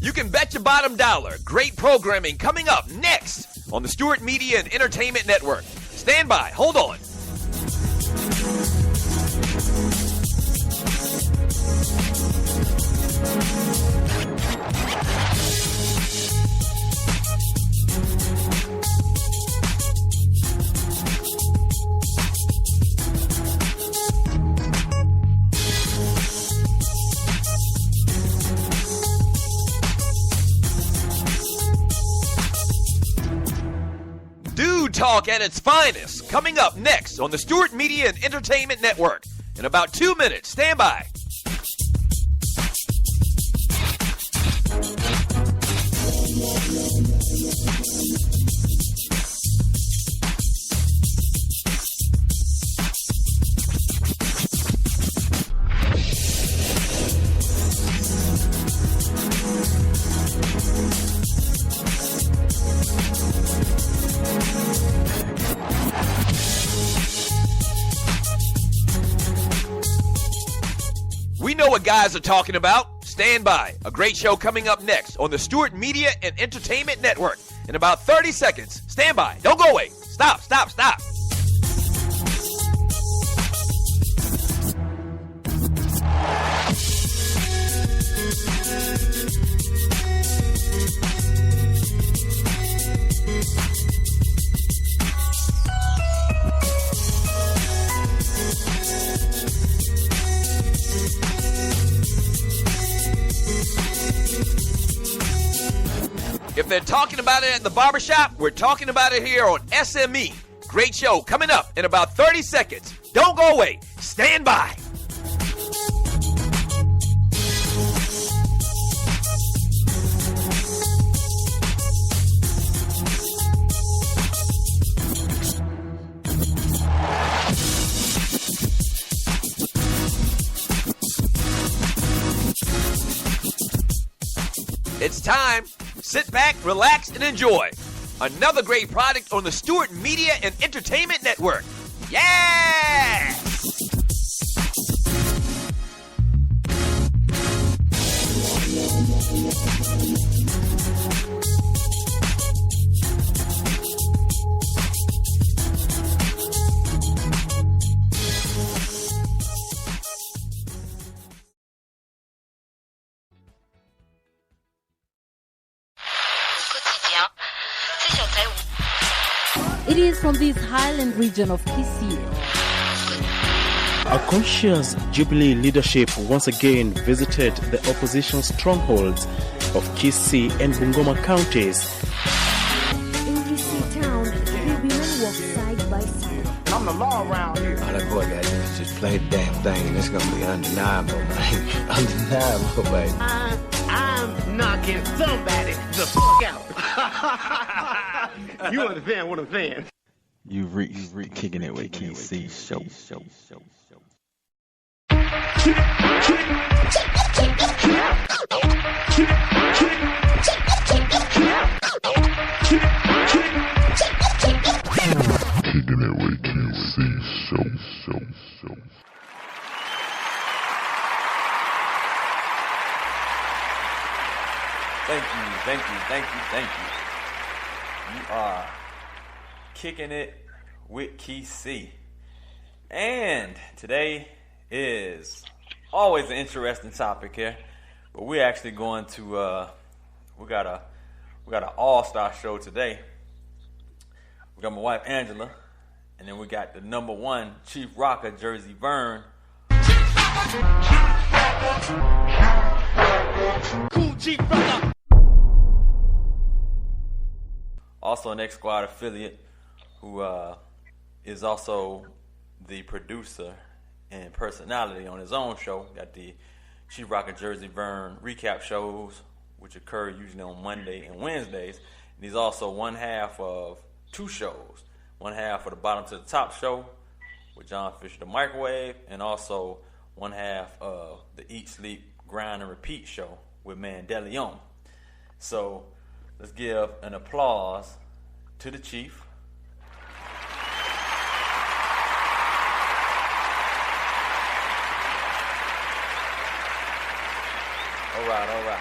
You can bet your bottom dollar. Great programming coming up next on the Stewart Media and Entertainment Network. Stand by. Hold on. Talk at its finest, coming up next on the Stewart Media and Entertainment Network. In about 2 minutes, stand by. We know what guys are talking about. Stand by. A great show coming up next on the Stewart Media and Entertainment Network. In about 30 seconds. Stand by. Don't go away. Stop. If they're talking about it at the barbershop, we're talking about it here on SME. Great show coming up in about 30 seconds. Don't go away. Stand by. It's time. Sit back, relax, and enjoy. Another great product on the Stewart Media and Entertainment Network. Yeah! It is from this highland region of Kysii. A conscious Jubilee leadership once again visited the opposition strongholds of Kysii and Bungoma counties. In Kysii town, the women walk side by side. I'm the law around here. All that boy got to do is just play the damn thing, and it's going to be undeniable, man. Undeniable, baby. I'm knocking somebody the fuck out. You understand what I'm saying? You kicking it with Kysii show. Kicking it with Kysii show. Thank you. You are kicking it with Kysii. And today is always an interesting topic here. But we're actually going to we got an all-star show today. We got my wife Angela, and then we got the number one Chief Rocka Jersey Vern. Cool Chief Rocka. Also an X-Squad affiliate who is also the producer and personality on his own show. Got the Chief Rocka Jersey Vern recap shows, which occur usually on Monday and Wednesdays. And he's also one half of two shows. One half of the Bottom to the Top show with John Fisher the Microwave, and also one half of the Eat, Sleep, Grind, and Repeat show with Mandelion. So let's give an applause to the Chief. All right.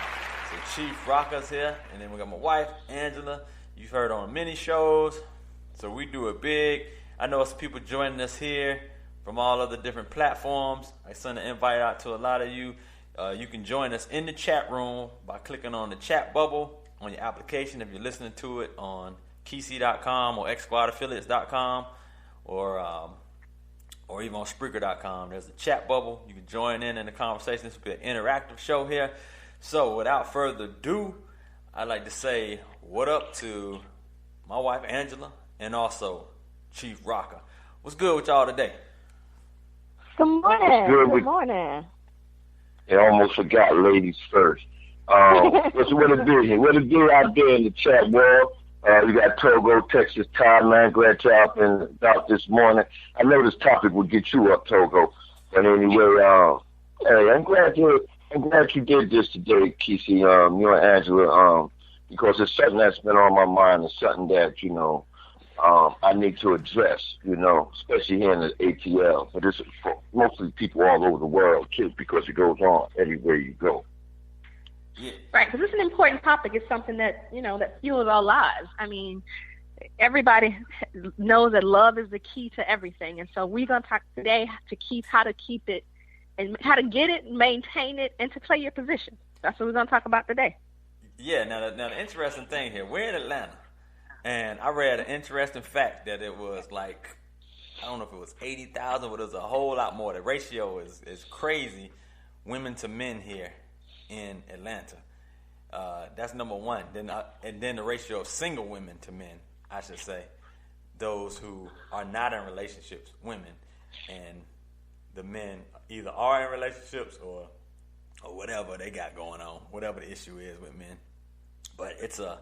So Chief Rocka's here, and then we got my wife, Angela. You've heard on many shows. So we do it big. I know some people joining us here from all of the different platforms. I sent an invite out to a lot of you. You can join us in the chat room by clicking on the chat bubble on your application if you're listening to it on Kysii.com or xsquadaffiliates.com or even on Spreaker.com. There's a chat bubble. You can join in the conversation. This will be an interactive show here. So without further ado, I'd like to say what up to my wife, Angela, and also Chief Rocka. What's good with y'all today? Good morning. Good morning. I almost forgot ladies first. What it do here? What it do out there in the chat world? We got Togo, Texas, Thailand. Glad y'all been about this morning. I know this topic will get you up, Togo. But anyway, hey, I'm glad you did this today, Kysii, you and Angela, because it's something that's been on my mind. It's something that, I need to address, especially here in the ATL. But it's for mostly people all over the world, too, because it goes on everywhere you go. Yeah. Right, because it's an important topic. It's something that, that fuels our lives. I mean, everybody knows that love is the key to everything. And so we're going to talk today how to keep it and how to get it, maintain it, and to play your position. That's what we're going to talk about today. Yeah, now the interesting thing here, we're in Atlanta, and I read an interesting fact that it was like, I don't know if it was 80,000, but it was a whole lot more. The ratio is crazy, women to men here in Atlanta. That's number one. And then the ratio of single women to men, I should say, those who are not in relationships, women, and the men either are in relationships or whatever they got going on, whatever the issue is with men. But it's a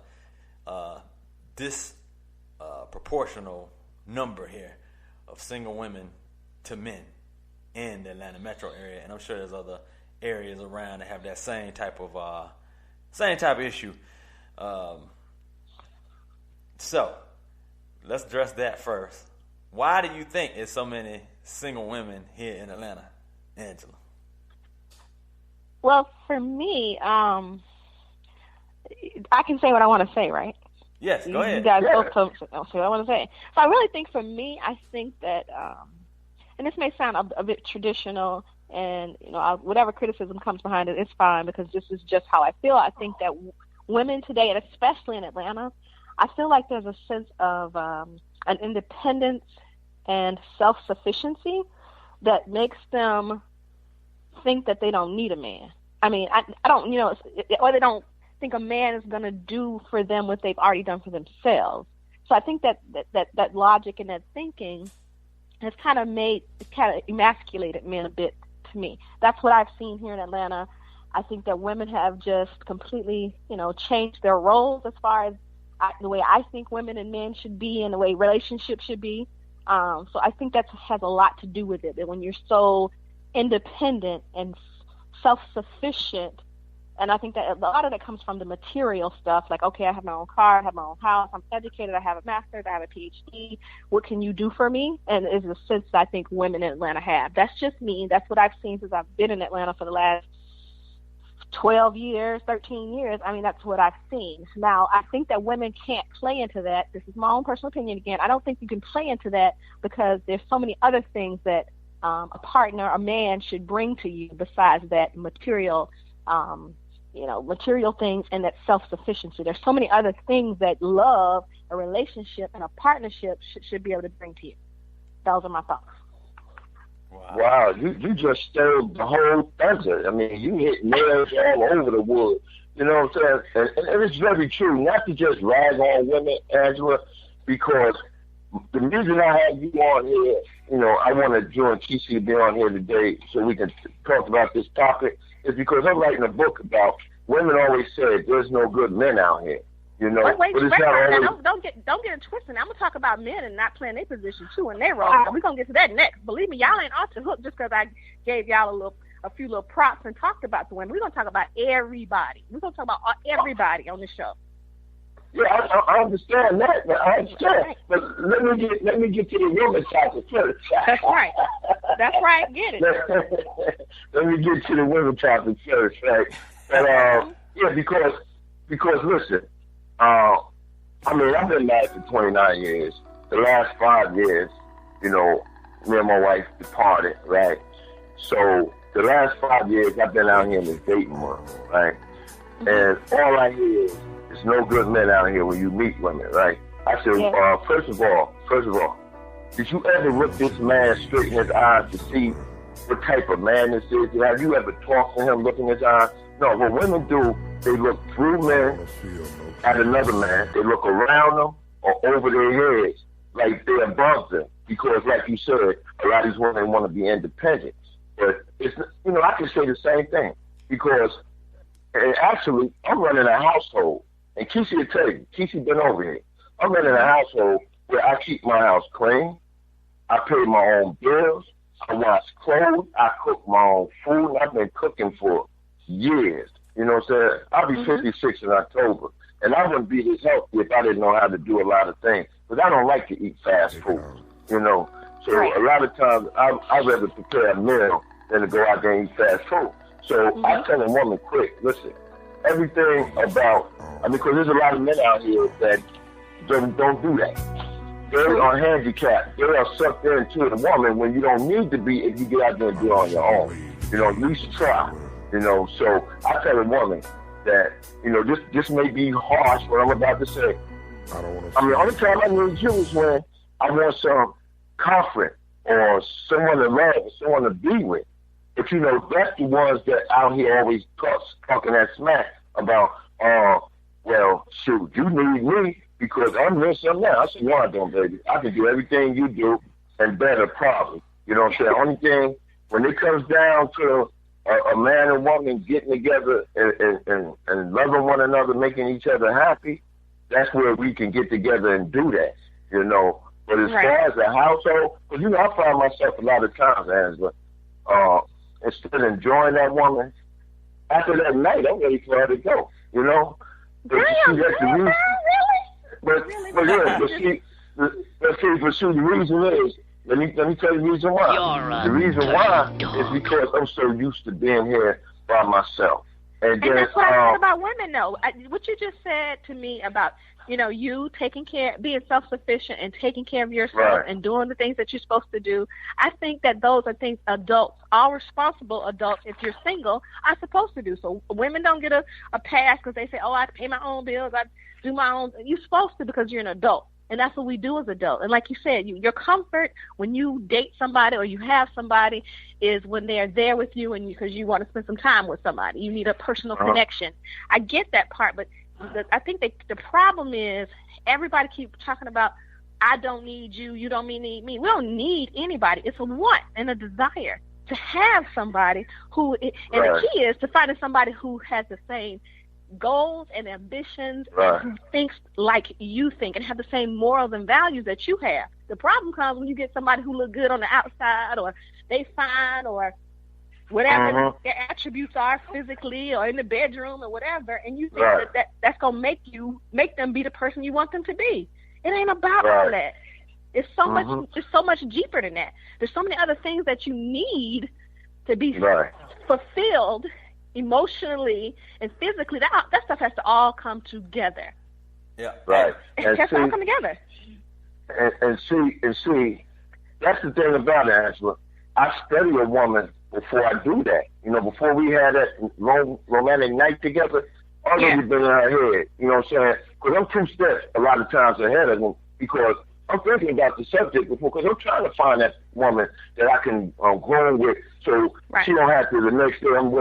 proportional number here of single women to men in the Atlanta metro area, and I'm sure there's other areas around that have that same type of issue. So let's address that first. Why do you think there's so many single women here in Atlanta, Angela? Well, for me, I can say what I want to say, right? Yes, go ahead. You guys both told me what I want to say. So I really think for me, I think that, and this may sound a bit traditional, and whatever criticism comes behind it, it's fine, because this is just how I feel. I think that women today, and especially in Atlanta, I feel like there's a sense of an independence and self-sufficiency that makes them think that they don't need a man. I mean, I don't, or they don't think a man is going to do for them what they've already done for themselves. So I think that logic and that thinking has kind of emasculated men a bit to me. That's what I've seen here in Atlanta. I think that women have just completely, changed their roles as far as the way I think women and men should be and the way relationships should be. So I think that has a lot to do with it. That when you're so independent and self-sufficient, and I think that a lot of that comes from the material stuff, like, okay, I have my own car, I have my own house, I'm educated, I have a master's, I have a PhD, what can you do for me? And it's a sense that I think women in Atlanta have. That's just me. That's what I've seen since I've been in Atlanta for the last 12 years, 13 years. I mean, that's what I've seen. Now, I think that women can't play into that. This is my own personal opinion again. I don't think you can play into that because there's so many other things that a partner, a man should bring to you besides that material material things and that self-sufficiency. There's so many other things that love, a relationship, and a partnership should be able to bring to you. Those are my thoughts. Wow, you just stirred the whole thunder. I mean, you hit nails all over the wood. You know what I'm saying? And it's very true. Not to just rag on women, Angela, because the reason I have you on here, I want to join Kysii to be on here today so we can talk about this topic, is because I'm writing a book about women always say there's no good men out here. Wait, but it's not always... don't get it twisted. I'm gonna talk about men and not playing their position too in their role. We're gonna get to that next. Believe me, y'all ain't off the hook just because I gave y'all a few little props and talked about the women. We're gonna talk about everybody. We're gonna talk about everybody on the show. Yeah, I understand that. But let me get to the women topic first. That's right. That's right. Get it. Let me get to the women topic first, right? And Yeah, because listen, I mean, I've been married for 29 years. The last 5 years, you know, me and my wife departed, right? So the last 5 years, I've been out here in this dating world, right? And all I hear is, there's no good men out here when you meet women, right? I said, first of all, did you ever look this man straight in his eyes to see what type of man this is? Have you ever talked to him, look in his eyes? No, what women do, they look through men at another man. They look around them or over their heads like they're above them. Because, like you said, a lot of these women want to be independent. But, it's, you know, I can say the same thing. Because, and actually, I'm running a household. And Kysii will tell you, Kysii been over here. I'm running a household where I keep my house clean. I pay my own bills. I wash clothes. I cook my own food. I've been cooking for years. You know what I'm saying? I'll be 56 in October. And I wouldn't be this healthy if I didn't know how to do a lot of things. Because I don't like to eat fast food, you know. So a lot of times I'd rather prepare a meal than to go out there and eat fast food. So I tell a woman quick, listen, everything about, I mean, because there's a lot of men out here that don't do that. They are handicapped. They are sucked into the woman when you don't need to be if you get out there and do it on your own. You know, at least try. You know, so I tell a woman that, you know, this may be harsh what I'm about to say. I mean, the only time I need you is when I want some comfort or someone to love or someone to be with. But, you know, that's the ones that out here always talking that smack about, well, shoot, you need me because I'm doing something now. I said, no, I don't, baby. I can do everything you do and better probably. You know what I'm saying? Only thing, when it comes down to a man and woman getting together and loving one another, making each other happy, that's where we can get together and do that, you know. But as far as a household, because, you know, I find myself a lot of times, Angela, instead of enjoying that woman, after that night, I'm ready for her to go, you know. But see, that's the reason. But the reason is, let me tell you the reason why. The reason why is because I'm so used to being here by myself. And that's what I said about women, though. What you just said to me about, you know, you taking care, being self-sufficient and taking care of yourself and doing the things that you're supposed to do, I think that those are things adults, all responsible adults, if you're single, are supposed to do. So women don't get a pass because they say, oh, I pay my own bills, I do my own. You're supposed to because you're an adult. And that's what we do as adults. And like you said, your comfort when you date somebody or you have somebody is when they're there with you and because you want to spend some time with somebody. You need a personal connection. I get that part, but I think the problem is everybody keeps talking about, I don't need you, you don't need me. We don't need anybody. It's a want and a desire to have somebody who, and the key is to find somebody who has the same goals and ambitions and who thinks like you think and have the same morals and values that you have. The problem comes when you get somebody who look good on the outside or they fine or whatever their attributes are physically or in the bedroom or whatever, and you think that's gonna make them be the person you want them to be. It ain't about all that. It's so much. It's so much deeper than that. There's so many other things that you need to be fulfilled emotionally and physically. That stuff has to all come together. Yeah. Right. It has to all come together. And see, that's the thing about it, Angela. I study a woman before I do that. You know, before we had that romantic night together, already been in her head. You know what I'm saying? Because I'm 2 steps a lot of times ahead of them because I'm thinking about the subject before, because I'm trying to find that woman that I can grow with so she don't have to the next day I'm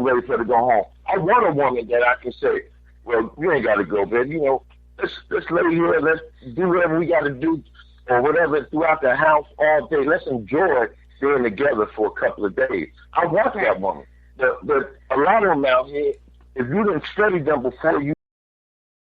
ready for her to go home. I want a woman that I can say, well, you ain't got to go, baby. You know, let's lay here, let's do whatever we got to do or whatever throughout the house all day. Let's enjoy being together for a couple of days. I want that woman. But a lot of them out here, if you didn't study them before you